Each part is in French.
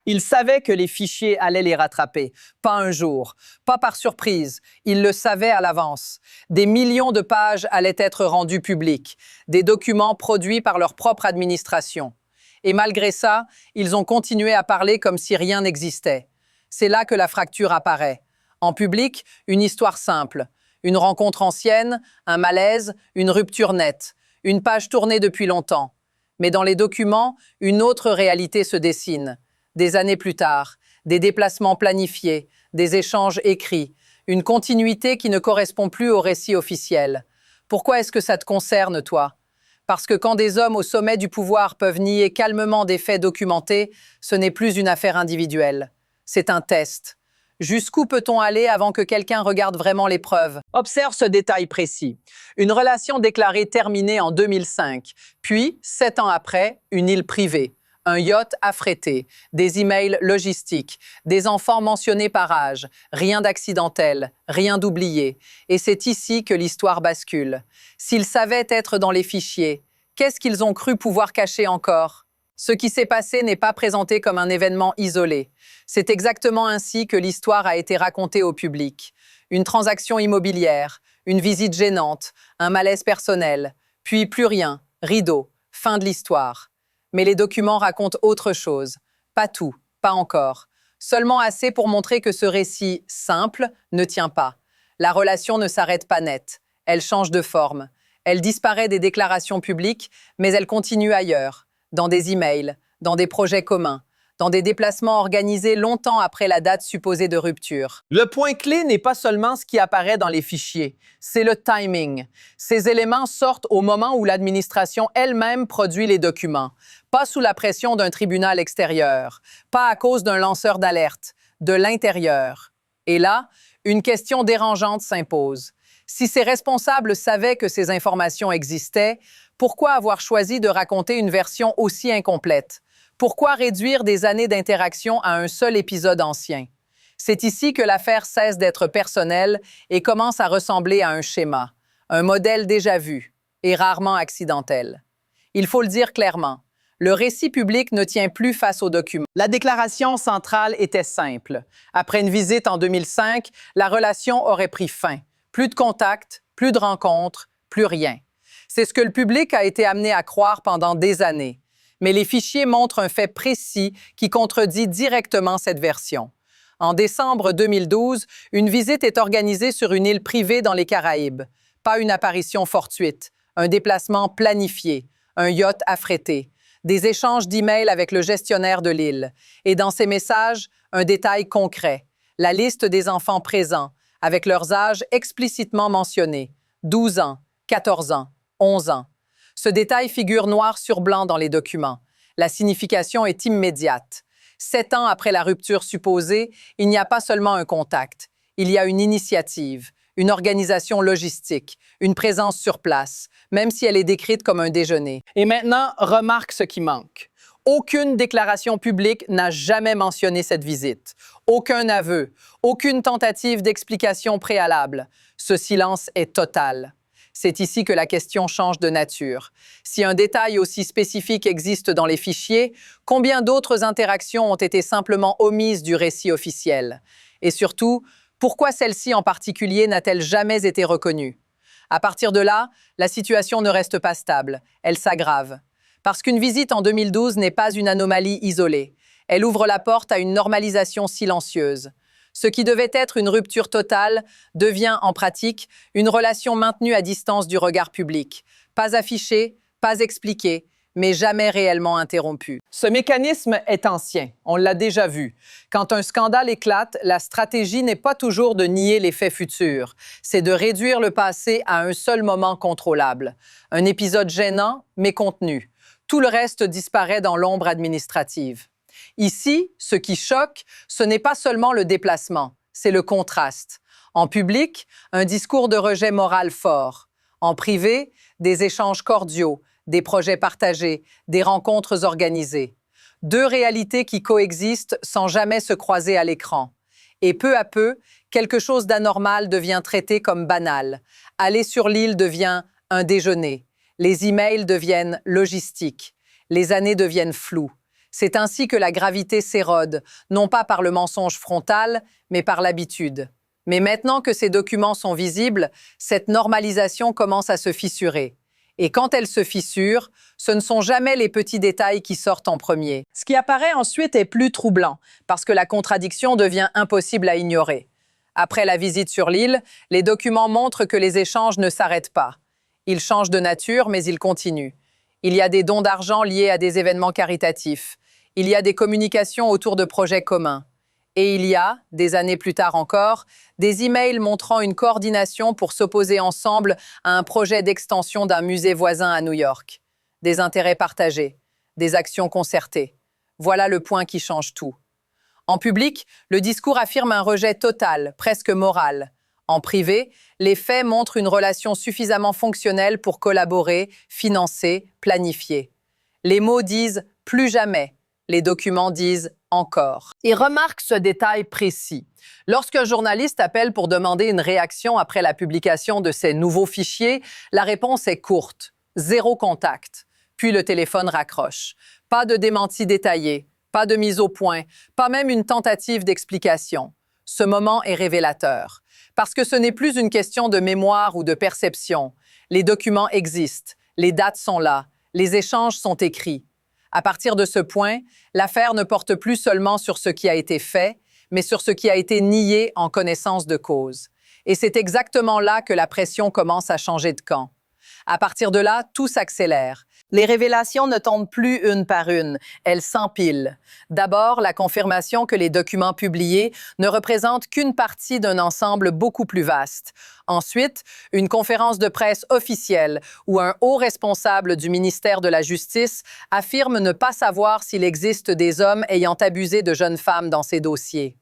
Ils savaient que les fichiers allaient les rattraper. Pas un jour, pas par surprise. Ils le savaient à l'avance. Des millions de pages allaient être rendues publiques, des documents produits par leur propre administration. Et malgré ça, ils ont continué à parler comme si rien n'existait. C'est là que la fracture apparaît. En public, une histoire simple. Une rencontre ancienne, un malaise, une rupture nette. Une page tournée depuis longtemps. Mais dans les documents, une autre réalité se dessine. Des années plus tard, des déplacements planifiés, des échanges écrits, une continuité qui ne correspond plus au récit officiel. Pourquoi est-ce que ça te concerne, toi? Parce que quand des hommes au sommet du pouvoir peuvent nier calmement des faits documentés, ce n'est plus une affaire individuelle. C'est un test. Jusqu'où peut-on aller avant que quelqu'un regarde vraiment les preuves? Observe ce détail précis. Une relation déclarée terminée en 2005, puis, 7 ans après, une île privée. Un yacht affrété, des emails logistiques, des enfants mentionnés par âge, rien d'accidentel, rien d'oublié. Et c'est ici que l'histoire bascule. S'ils savaient être dans les fichiers, qu'est-ce qu'ils ont cru pouvoir cacher encore? Ce qui s'est passé n'est pas présenté comme un événement isolé. C'est exactement ainsi que l'histoire a été racontée au public. Une transaction immobilière, une visite gênante, un malaise personnel, puis plus rien, rideau, fin de l'histoire. Mais les documents racontent autre chose. Pas tout, pas encore. Seulement assez pour montrer que ce récit simple ne tient pas. La relation ne s'arrête pas net. Elle change de forme. Elle disparaît des déclarations publiques, mais elle continue ailleurs, dans des emails, dans des projets communs, dans des déplacements organisés longtemps après la date supposée de rupture. Le point clé n'est pas seulement ce qui apparaît dans les fichiers, c'est le timing. Ces éléments sortent au moment où l'administration elle-même produit les documents, pas sous la pression d'un tribunal extérieur, pas à cause d'un lanceur d'alerte, de l'intérieur. Et là, une question dérangeante s'impose. Si ces responsables savaient que ces informations existaient, pourquoi avoir choisi de raconter une version aussi incomplète? Pourquoi réduire des années d'interaction à un seul épisode ancien? C'est ici que l'affaire cesse d'être personnelle et commence à ressembler à un schéma, un modèle déjà vu et rarement accidentel. Il faut le dire clairement, le récit public ne tient plus face aux documents. La déclaration centrale était simple. Après une visite en 2005, la relation aurait pris fin. Plus de contacts, plus de rencontres, plus rien. C'est ce que le public a été amené à croire pendant des années. Mais les fichiers montrent un fait précis qui contredit directement cette version. En décembre 2012, une visite est organisée sur une île privée dans les Caraïbes. Pas une apparition fortuite, un déplacement planifié, un yacht affrété, des échanges d'emails avec le gestionnaire de l'île. Et dans ces messages, un détail concret, la liste des enfants présents, avec leurs âges explicitement mentionnés, 12 ans, 14 ans, 11 ans. Ce détail figure noir sur blanc dans les documents. La signification est immédiate. 7 ans après la rupture supposée, il n'y a pas seulement un contact. Il y a une initiative, une organisation logistique, une présence sur place, même si elle est décrite comme un déjeuner. Et maintenant, remarque ce qui manque. Aucune déclaration publique n'a jamais mentionné cette visite. Aucun aveu, aucune tentative d'explication préalable. Ce silence est total. C'est ici que la question change de nature. Si un détail aussi spécifique existe dans les fichiers, combien d'autres interactions ont été simplement omises du récit officiel? Et surtout, pourquoi celle-ci en particulier n'a-t-elle jamais été reconnue? À partir de là, la situation ne reste pas stable, elle s'aggrave. Parce qu'une visite en 2012 n'est pas une anomalie isolée. Elle ouvre la porte à une normalisation silencieuse. Ce qui devait être une rupture totale devient, en pratique, une relation maintenue à distance du regard public. Pas affichée, pas expliquée, mais jamais réellement interrompue. Ce mécanisme est ancien, on l'a déjà vu. Quand un scandale éclate, la stratégie n'est pas toujours de nier les faits futurs, c'est de réduire le passé à un seul moment contrôlable. Un épisode gênant, mais contenu. Tout le reste disparaît dans l'ombre administrative. Ici, ce qui choque, ce n'est pas seulement le déplacement, c'est le contraste. En public, un discours de rejet moral fort. En privé, des échanges cordiaux, des projets partagés, des rencontres organisées. Deux réalités qui coexistent sans jamais se croiser à l'écran. Et peu à peu, quelque chose d'anormal devient traité comme banal. Aller sur l'île devient un déjeuner. Les emails deviennent logistiques. Les années deviennent floues. C'est ainsi que la gravité s'érode, non pas par le mensonge frontal, mais par l'habitude. Mais maintenant que ces documents sont visibles, cette normalisation commence à se fissurer. Et quand elle se fissure, ce ne sont jamais les petits détails qui sortent en premier. Ce qui apparaît ensuite est plus troublant, parce que la contradiction devient impossible à ignorer. Après la visite sur l'île, les documents montrent que les échanges ne s'arrêtent pas. Ils changent de nature, mais ils continuent. Il y a des dons d'argent liés à des événements caritatifs. Il y a des communications autour de projets communs. Et il y a, des années plus tard encore, des emails montrant une coordination pour s'opposer ensemble à un projet d'extension d'un musée voisin à New York. Des intérêts partagés, des actions concertées. Voilà le point qui change tout. En public, le discours affirme un rejet total, presque moral. En privé, les faits montrent une relation suffisamment fonctionnelle pour collaborer, financer, planifier. Les mots disent « plus jamais », les documents disent « encore ». Et remarque ce détail précis. Lorsqu'un journaliste appelle pour demander une réaction après la publication de ces nouveaux fichiers, la réponse est courte. 0 contact. Puis le téléphone raccroche. Pas de démenti détaillé, pas de mise au point, pas même une tentative d'explication. Ce moment est révélateur. Parce que ce n'est plus une question de mémoire ou de perception. Les documents existent, les dates sont là, les échanges sont écrits. À partir de ce point, l'affaire ne porte plus seulement sur ce qui a été fait, mais sur ce qui a été nié en connaissance de cause. Et c'est exactement là que la pression commence à changer de camp. À partir de là, tout s'accélère. Les révélations ne tombent plus une par une, elles s'empilent. D'abord, la confirmation que les documents publiés ne représentent qu'une partie d'un ensemble beaucoup plus vaste. Ensuite, une conférence de presse officielle où un haut responsable du ministère de la Justice affirme ne pas savoir s'il existe des hommes ayant abusé de jeunes femmes dans ces dossiers.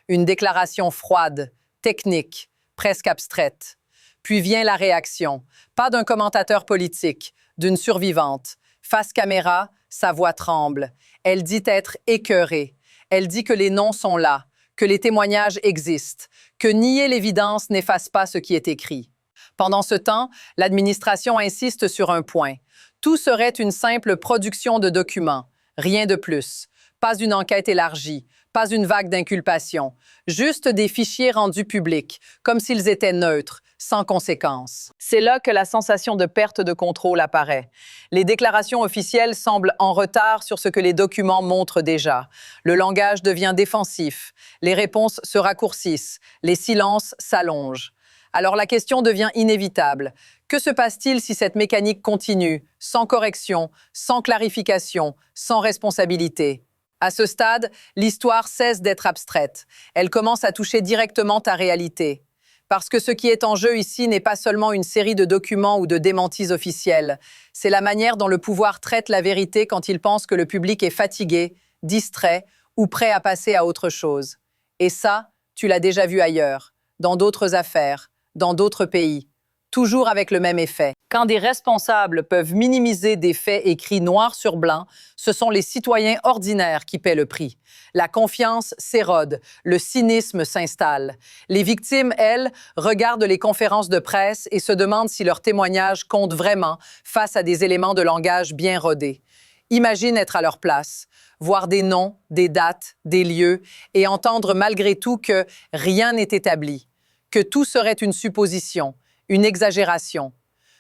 Une déclaration froide, technique, presque abstraite. Puis vient la réaction, pas d'un commentateur politique, d'une survivante. Face caméra, sa voix tremble. Elle dit être écœurée. Elle dit que les noms sont là, que les témoignages existent, que nier l'évidence n'efface pas ce qui est écrit. Pendant ce temps, l'administration insiste sur un point. Tout serait une simple production de documents, rien de plus. Pas une enquête élargie, pas une vague d'inculpation, juste des fichiers rendus publics, comme s'ils étaient neutres, sans conséquence. C'est là que la sensation de perte de contrôle apparaît. Les déclarations officielles semblent en retard sur ce que les documents montrent déjà. Le langage devient défensif, les réponses se raccourcissent, les silences s'allongent. Alors la question devient inévitable. Que se passe-t-il si cette mécanique continue, sans correction, sans clarification, sans responsabilité? À ce stade, l'histoire cesse d'être abstraite. Elle commence à toucher directement ta réalité. Parce que ce qui est en jeu ici n'est pas seulement une série de documents ou de démentis officiels. C'est la manière dont le pouvoir traite la vérité quand il pense que le public est fatigué, distrait ou prêt à passer à autre chose. Et ça, tu l'as déjà vu ailleurs, dans d'autres affaires, dans d'autres pays. Toujours avec le même effet. Quand des responsables peuvent minimiser des faits écrits noir sur blanc, ce sont les citoyens ordinaires qui paient le prix. La confiance s'érode, le cynisme s'installe. Les victimes, elles, regardent les conférences de presse et se demandent si leur témoignage compte vraiment face à des éléments de langage bien rodés. Imagine être à leur place, voir des noms, des dates, des lieux et entendre malgré tout que rien n'est établi, que tout serait une supposition, une exagération.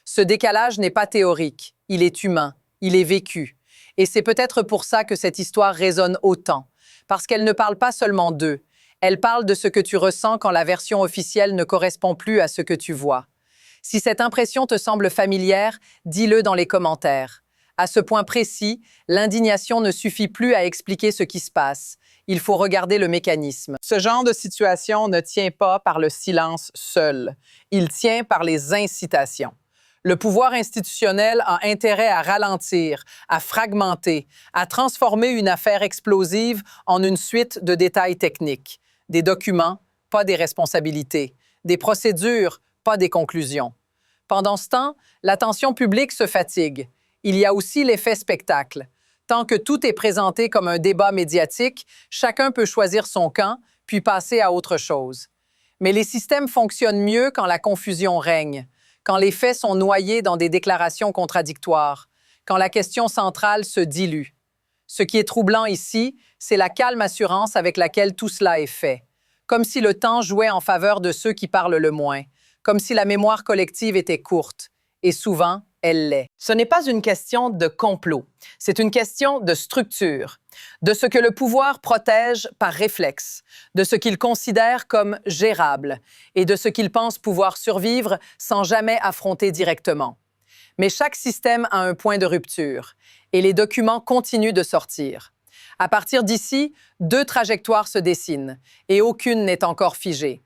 Ce décalage n'est pas théorique, il est humain, il est vécu. Et c'est peut-être pour ça que cette histoire résonne autant, parce qu'elle ne parle pas seulement d'eux, elle parle de ce que tu ressens quand la version officielle ne correspond plus à ce que tu vois. Si cette impression te semble familière, dis-le dans les commentaires. À ce point précis, l'indignation ne suffit plus à expliquer ce qui se passe. Il faut regarder le mécanisme. Ce genre de situation ne tient pas par le silence seul. Il tient par les incitations. Le pouvoir institutionnel a intérêt à ralentir, à fragmenter, à transformer une affaire explosive en une suite de détails techniques. Des documents, pas des responsabilités. Des procédures, pas des conclusions. Pendant ce temps, l'attention publique se fatigue. Il y a aussi l'effet spectacle. Tant que tout est présenté comme un débat médiatique, chacun peut choisir son camp, puis passer à autre chose. Mais les systèmes fonctionnent mieux quand la confusion règne, quand les faits sont noyés dans des déclarations contradictoires, quand la question centrale se dilue. Ce qui est troublant ici, c'est la calme assurance avec laquelle tout cela est fait. Comme si le temps jouait en faveur de ceux qui parlent le moins, comme si la mémoire collective était courte, et souvent, elle l'est. Ce n'est pas une question de complot, c'est une question de structure, de ce que le pouvoir protège par réflexe, de ce qu'il considère comme gérable et de ce qu'il pense pouvoir survivre sans jamais affronter directement. Mais chaque système a un point de rupture et les documents continuent de sortir. À partir d'ici, deux trajectoires se dessinent et aucune n'est encore figée.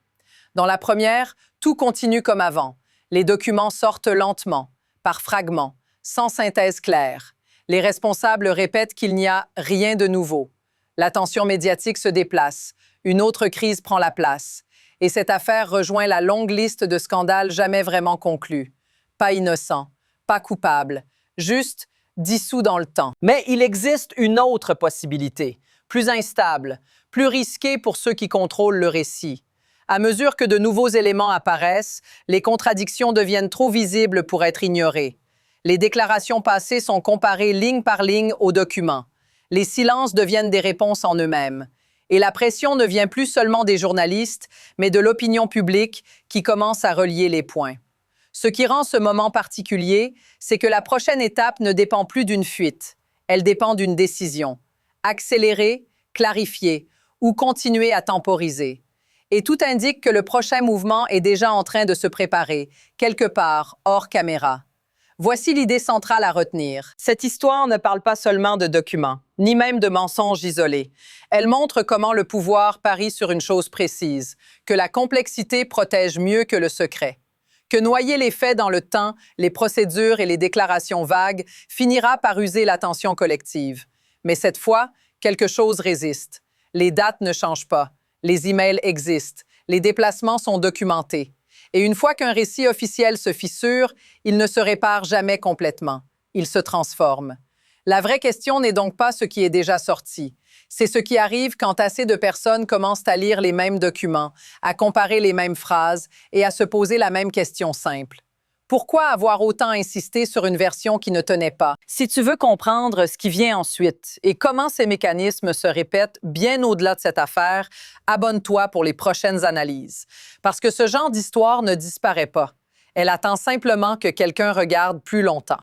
Dans la première, tout continue comme avant. Les documents sortent lentement, par fragments, sans synthèse claire. Les responsables répètent qu'il n'y a rien de nouveau. L'attention médiatique se déplace. Une autre crise prend la place. Et cette affaire rejoint la longue liste de scandales jamais vraiment conclus. Pas innocent, pas coupable, juste dissous dans le temps. Mais il existe une autre possibilité, plus instable, plus risquée pour ceux qui contrôlent le récit. À mesure que de nouveaux éléments apparaissent, les contradictions deviennent trop visibles pour être ignorées. Les déclarations passées sont comparées ligne par ligne aux documents. Les silences deviennent des réponses en eux-mêmes. Et la pression ne vient plus seulement des journalistes, mais de l'opinion publique qui commence à relier les points. Ce qui rend ce moment particulier, c'est que la prochaine étape ne dépend plus d'une fuite. Elle dépend d'une décision. Accélérer, clarifier ou continuer à temporiser. Et tout indique que le prochain mouvement est déjà en train de se préparer, quelque part, hors caméra. Voici l'idée centrale à retenir. Cette histoire ne parle pas seulement de documents, ni même de mensonges isolés. Elle montre comment le pouvoir parie sur une chose précise, que la complexité protège mieux que le secret. Que noyer les faits dans le temps, les procédures et les déclarations vagues finira par user l'attention collective. Mais cette fois, quelque chose résiste. Les dates ne changent pas. Les emails existent, les déplacements sont documentés. Et une fois qu'un récit officiel se fissure, il ne se répare jamais complètement. Il se transforme. La vraie question n'est donc pas ce qui est déjà sorti. C'est ce qui arrive quand assez de personnes commencent à lire les mêmes documents, à comparer les mêmes phrases et à se poser la même question simple. Pourquoi avoir autant insisté sur une version qui ne tenait pas? Si tu veux comprendre ce qui vient ensuite et comment ces mécanismes se répètent bien au-delà de cette affaire, abonne-toi pour les prochaines analyses. Parce que ce genre d'histoire ne disparaît pas. Elle attend simplement que quelqu'un regarde plus longtemps.